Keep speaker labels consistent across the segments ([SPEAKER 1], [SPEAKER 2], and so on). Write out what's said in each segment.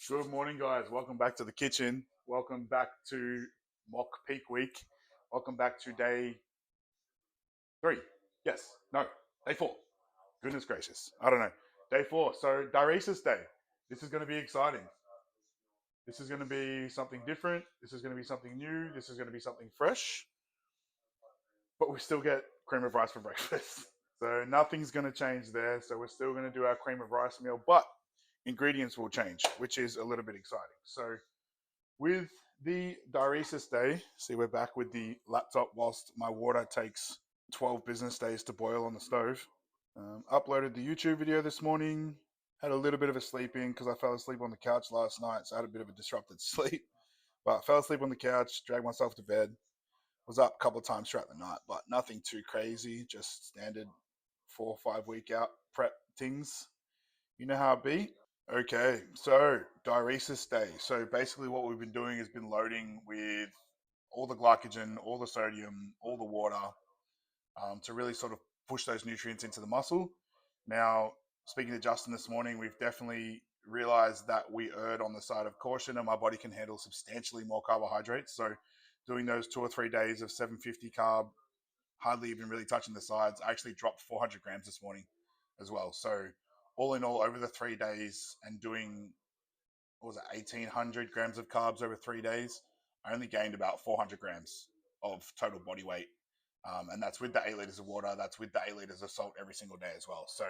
[SPEAKER 1] Good morning, guys. Welcome back to the kitchen. Welcome back to mock peak week. Welcome back to day 3. Yes, no, day 4. Goodness gracious. I don't know. Day 4. So, diuresis day. This is going to be exciting. This is going to be something different. This is going to be something new. This is going to be something fresh. But we still get cream of rice for breakfast. So, nothing's going to change there. So, we're still going to do our cream of rice meal, but ingredients will change, which is a little bit exciting. So, with the diuresis day, see, we're back with the laptop whilst my water takes 12 business days to boil on the stove. Uploaded the YouTube video this morning. Had a little bit of a sleep in because I fell asleep on the couch last night, so I had a bit of a disrupted sleep. But I fell asleep on the couch, dragged myself to bed. Was up a couple of times throughout the night, but nothing too crazy. Just standard 4 or 5 week out prep things. You know how it be. Okay, so diuresis day. So basically, what we've been doing has been loading with all the glycogen, all the sodium, all the water to really sort of push those nutrients into the muscle. Now, speaking to Justin this morning, we've definitely realized that we erred on the side of caution and my body can handle substantially more carbohydrates. So, doing those 2 or 3 days of 750 carb, hardly even really touching the sides, I actually dropped 400 grams this morning as well. So, all in all, over the 3 days and doing, what was it, 1800 grams of carbs over 3 days, I only gained about 400 grams of total body weight. And that's with the 8 liters of water. That's with the 8 liters of salt every single day as well. So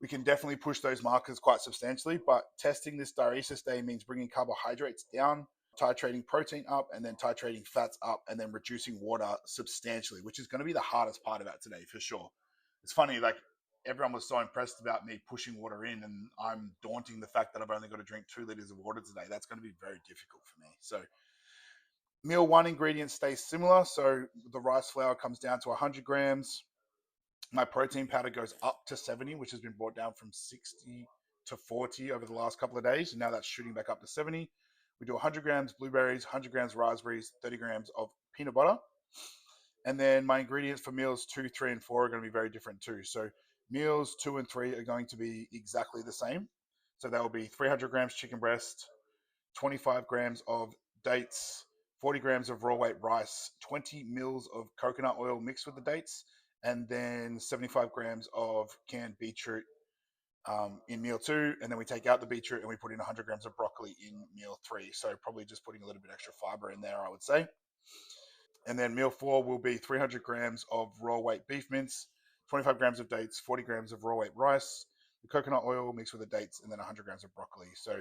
[SPEAKER 1] we can definitely push those markers quite substantially. But testing this diuresis day means bringing carbohydrates down, titrating protein up, and then titrating fats up, and then reducing water substantially, which is going to be the hardest part of that today for sure. It's funny, like everyone was so impressed about me pushing water in, and I'm daunting the fact that I've only got to drink 2 liters of water today. That's going to be very difficult for me. So meal 1 ingredients stays similar. So the rice flour comes down to 100 grams. My protein powder goes up to 70, which has been brought down from 60 to 40 over the last couple of days. And now that's shooting back up to 70. We do 100 grams blueberries, 100 grams raspberries, 30 grams of peanut butter. And then my ingredients for meals 2, 3, and 4 are going to be very different too. So meals 2 and 3 are going to be exactly the same. So that will be 300 grams chicken breast, 25 grams of dates, 40 grams of raw weight rice, 20 mils of coconut oil mixed with the dates, and then 75 grams of canned beetroot in meal 2. And then we take out the beetroot and we put in 100 grams of broccoli in meal 3. So probably just putting a little bit extra fiber in there, I would say. And then meal 4 will be 300 grams of raw weight beef mince, 25 grams of dates, 40 grams of raw weight rice, the coconut oil mixed with the dates, and then 100 grams of broccoli. So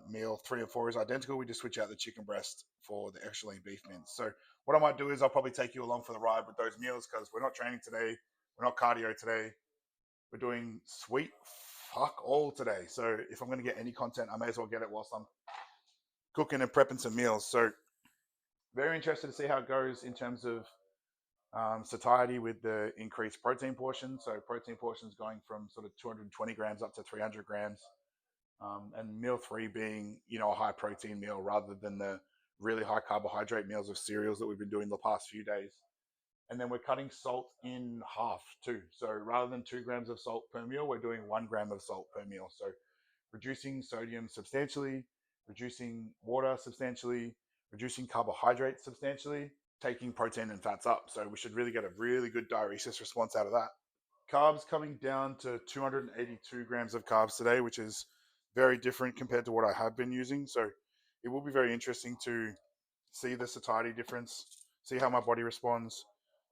[SPEAKER 1] meal 3 and 4 is identical. We just switch out the chicken breast for the extra lean beef mince. So what I might do is I'll probably take you along for the ride with those meals because we're not training today. We're not cardio today. We're doing sweet fuck all today. So if I'm going to get any content, I may as well get it whilst I'm cooking and prepping some meals. So very interested to see how it goes in terms of satiety with the increased protein portion. So protein portions going from sort of 220 grams up to 300 grams. And meal 3 being, a high protein meal rather than the really high carbohydrate meals of cereals that we've been doing the past few days. And then we're cutting salt in half too. So rather than 2 grams of salt per meal, we're doing 1 gram of salt per meal. So reducing sodium substantially, reducing water substantially, reducing carbohydrates substantially, taking protein and fats up. So we should really get a really good diuresis response out of that. Carbs coming down to 282 grams of carbs today, which is very different compared to what I have been using. So it will be very interesting to see the satiety difference, see how my body responds,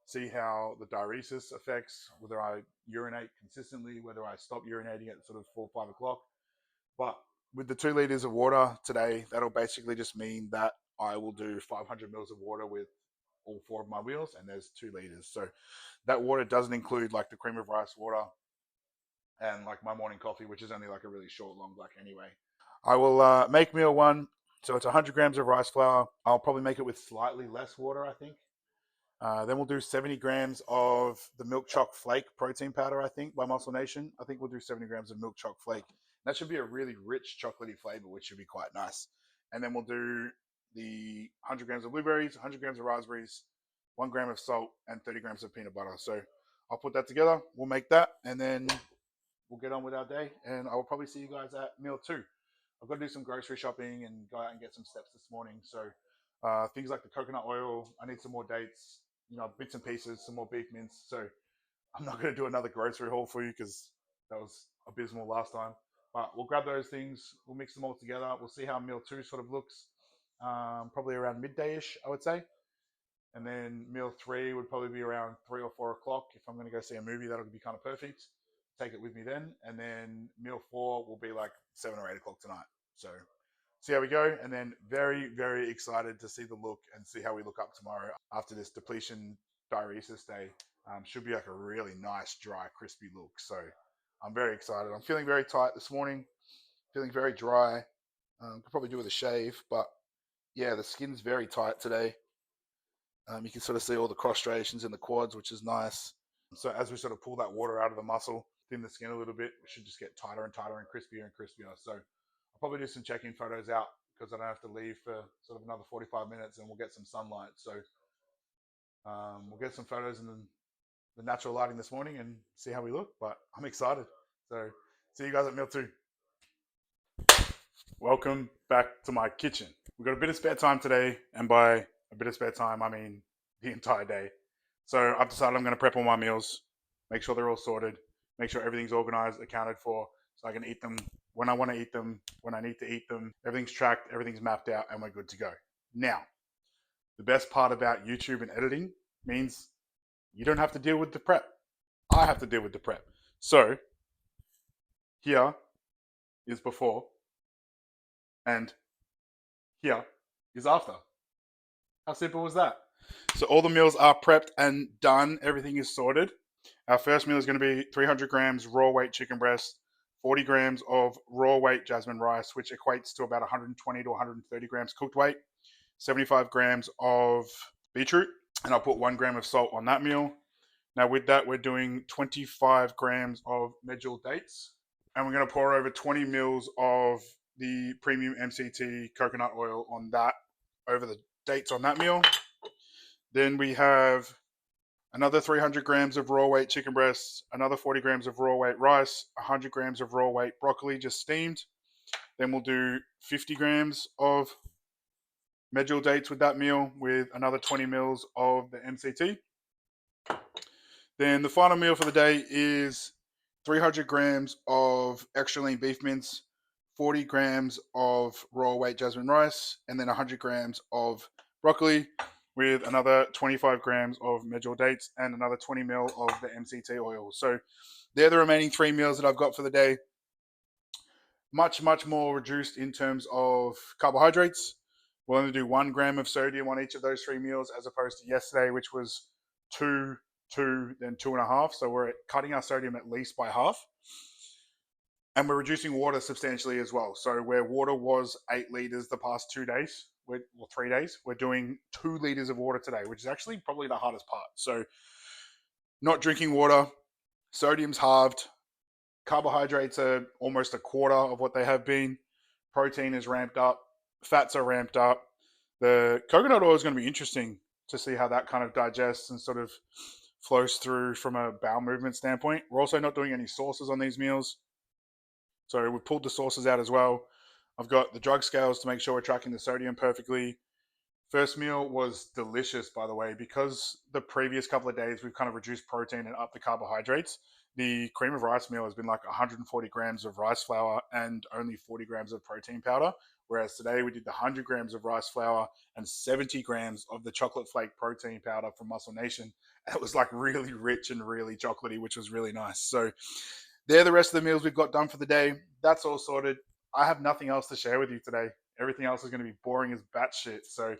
[SPEAKER 1] see how the diuresis affects, whether I urinate consistently, whether I stop urinating at sort of 4 or 5 o'clock. But with the 2 liters of water today, that'll basically just mean that I will do 500 mils of water with all 4 of my wheels, and there's 2 liters. So that water doesn't include like the cream of rice water and like my morning coffee, which is only like a really short, long black anyway. I will make meal 1. So it's 100 grams of rice flour. I'll probably make it with slightly less water, I think. Then we'll do 70 grams of the milk choc flake protein powder, I think, by Muscle Nation. I think we'll do 70 grams of milk choc flake. That should be a really rich chocolatey flavor, which should be quite nice. And then we'll do the 100 grams of blueberries, 100 grams of raspberries, 1 gram of salt, and 30 grams of peanut butter. So I'll put that together. We'll make that, and then we'll get on with our day. And I will probably see you guys at meal 2. I've got to do some grocery shopping and go out and get some steps this morning. So things like the coconut oil, I need some more dates, bits and pieces, some more beef mince. So I'm not going to do another grocery haul for you because that was abysmal last time. But we'll grab those things, we'll mix them all together. We'll see how meal two sort of looks, probably around midday-ish, I would say. And then meal three would probably be around 3 or 4 o'clock. If I'm going to go see a movie, that'll be kind of perfect. Take it with me then. And then meal four will be like 7 or 8 o'clock tonight. So see how we go. And then very, very excited to see the look and see how we look up tomorrow after this depletion diuresis day. Should be like a really nice, dry, crispy look. So I'm very excited. I'm feeling very tight this morning, feeling very dry. Could probably do with a shave, but yeah, the skin's very tight today. You can sort of see all the cross striations in the quads, which is nice. So as we sort of pull that water out of the muscle, thin the skin a little bit, we should just get tighter and tighter and crispier and crispier. So I'll probably do some check-in photos out because I don't have to leave for sort of another 45 minutes and we'll get some sunlight. So we'll get some photos in the natural lighting this morning and see how we look. But I'm excited. So see you guys at meal two. Welcome back to my kitchen. We've got a bit of spare time today, and by a bit of spare time, I mean the entire day. So I've decided I'm going to prep all my meals, make sure they're all sorted, make sure everything's organized, accounted for, so I can eat them when I want to eat them, when I need to eat them. Everything's tracked, everything's mapped out, and we're good to go. Now, the best part about YouTube and editing means you don't have to deal with the prep. I have to deal with the prep. So here is before, and here is after. How simple was that? So all the meals are prepped and done. Everything is sorted. Our first meal is going to be 300 grams raw weight chicken breast, 40 grams of raw weight jasmine rice, which equates to about 120 to 130 grams cooked weight, 75 grams of beetroot, and I'll put 1 gram of salt on that meal. Now with that, we're doing 25 grams of medjool dates, and we're going to pour over 20 mils of the premium MCT coconut oil on that, over the dates on that meal. Then we have another 300 grams of raw weight chicken breasts, another 40 grams of raw weight rice, 100 grams of raw weight broccoli just steamed. Then we'll do 50 grams of medjool dates with that meal, with another 20 mils of the MCT. Then the final meal for the day is 300 grams of extra lean beef mince, 40 grams of raw weight jasmine rice, and then 100 grams of broccoli, with another 25 grams of medjool dates and another 20 mil of the MCT oil. So they're the remaining 3 meals that I've got for the day. Much, much more reduced in terms of carbohydrates. We'll only do 1 gram of sodium on each of those 3 meals, as opposed to yesterday, which was 2, then 2.5. So we're cutting our sodium at least by half. And we're reducing water substantially as well. So where water was 8 liters the past 2 days, 3 days, we're doing 2 liters of water today, which is actually probably the hardest part. So not drinking water, sodium's halved, carbohydrates are almost a quarter of what they have been, protein is ramped up, fats are ramped up. The coconut oil is going to be interesting to see how that kind of digests and sort of flows through from a bowel movement standpoint. We're also not doing any sauces on these meals. So we've pulled the sauces out as well. I've got the drug scales to make sure we're tracking the sodium perfectly. First meal was delicious, by the way, because the previous couple of days we've kind of reduced protein and upped the carbohydrates. The cream of rice meal has been like 140 grams of rice flour and only 40 grams of protein powder. Whereas today we did the 100 grams of rice flour and 70 grams of the chocolate flake protein powder from Muscle Nation. And it was like really rich and really chocolatey, which was really nice. So they're the rest of the meals we've got done for the day. That's all sorted. I have nothing else to share with you today. Everything else is going to be boring as batshit. So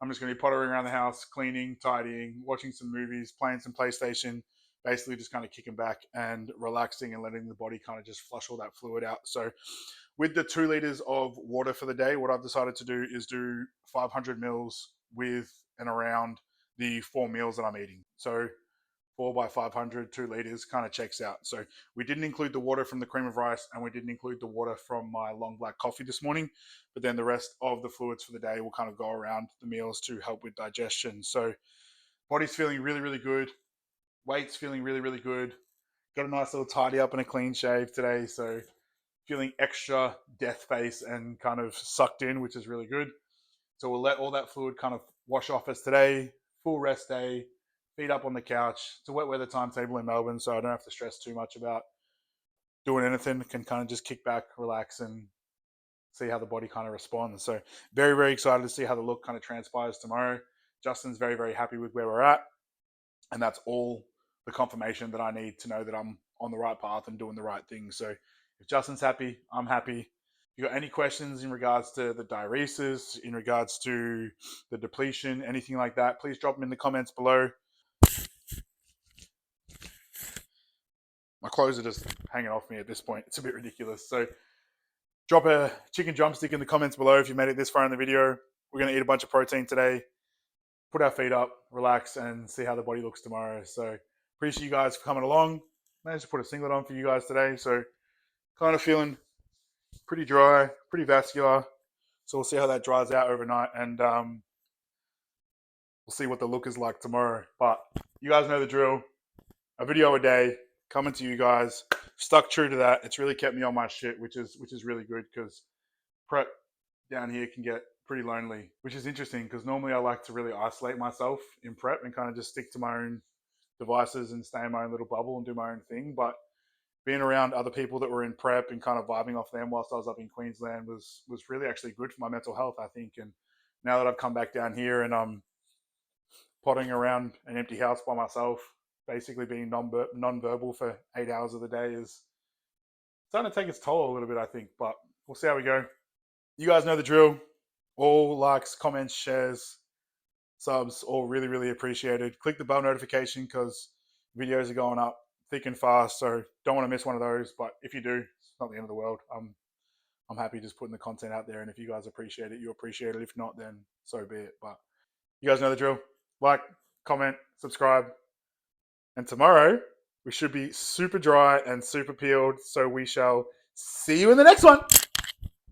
[SPEAKER 1] I'm just going to be pottering around the house, cleaning, tidying, watching some movies, playing some PlayStation, basically just kind of kicking back and relaxing and letting the body kind of just flush all that fluid out. So with the 2 liters of water for the day, what I've decided to do is do 500 mils with and around the 4 meals that I'm eating. So 4 by 500, 2 liters kind of checks out. So we didn't include the water from the cream of rice, and we didn't include the water from my long black coffee this morning. But then the rest of the fluids for the day will kind of go around the meals to help with digestion. So body's feeling really, really good. Weight's feeling really, really good. Got a nice little tidy up and a clean shave today. So feeling extra death face and kind of sucked in, which is really good. So we'll let all that fluid kind of wash off us today. Full rest day, feet up on the couch. It's a wet weather timetable in Melbourne, so I don't have to stress too much about doing anything. I can kind of just kick back, relax, and see how the body kind of responds. So very, very excited to see how the look kind of transpires tomorrow. Justin's very, very happy with where we're at. And that's all the confirmation that I need to know that I'm on the right path and doing the right thing. So if Justin's happy, I'm happy. If you got any questions in regards to the diuresis, in regards to the depletion, anything like that, please drop them in the comments below. My clothes are just hanging off me at this point. It's a bit ridiculous. So drop a chicken drumstick in the comments below if you made it this far in the video. We're going to eat a bunch of protein today, put our feet up, relax, and see how the body looks tomorrow. So appreciate you guys for coming along. Managed to put a singlet on for you guys today. So kind of feeling pretty dry, pretty vascular. So we'll see how that dries out overnight, and we'll see what the look is like tomorrow. But you guys know the drill. A video a day coming to you guys. Stuck true to that. It's really kept me on my shit, which is really good, because prep down here can get pretty lonely, which is interesting because normally I like to really isolate myself in prep and kind of just stick to my own devices and stay in my own little bubble and do my own thing. But being around other people that were in prep and kind of vibing off them whilst I was up in Queensland was really actually good for my mental health, I think. And now that I've come back down here and I'm potting around an empty house by myself, basically being non-verbal for 8 hours of the day, is starting to take its toll a little bit, I think. But we'll see how we go. You guys know the drill. All likes, comments, shares, subs, all really, really appreciated. Click the bell notification because videos are going up thick and fast, so don't want to miss one of those. But if you do, it's not the end of the world. I'm happy just putting the content out there, and if you guys appreciate it, you appreciate it. If not, then so be it. But you guys know the drill. Like, comment, subscribe, and tomorrow we should be super dry and super peeled, so we shall see you in the next one.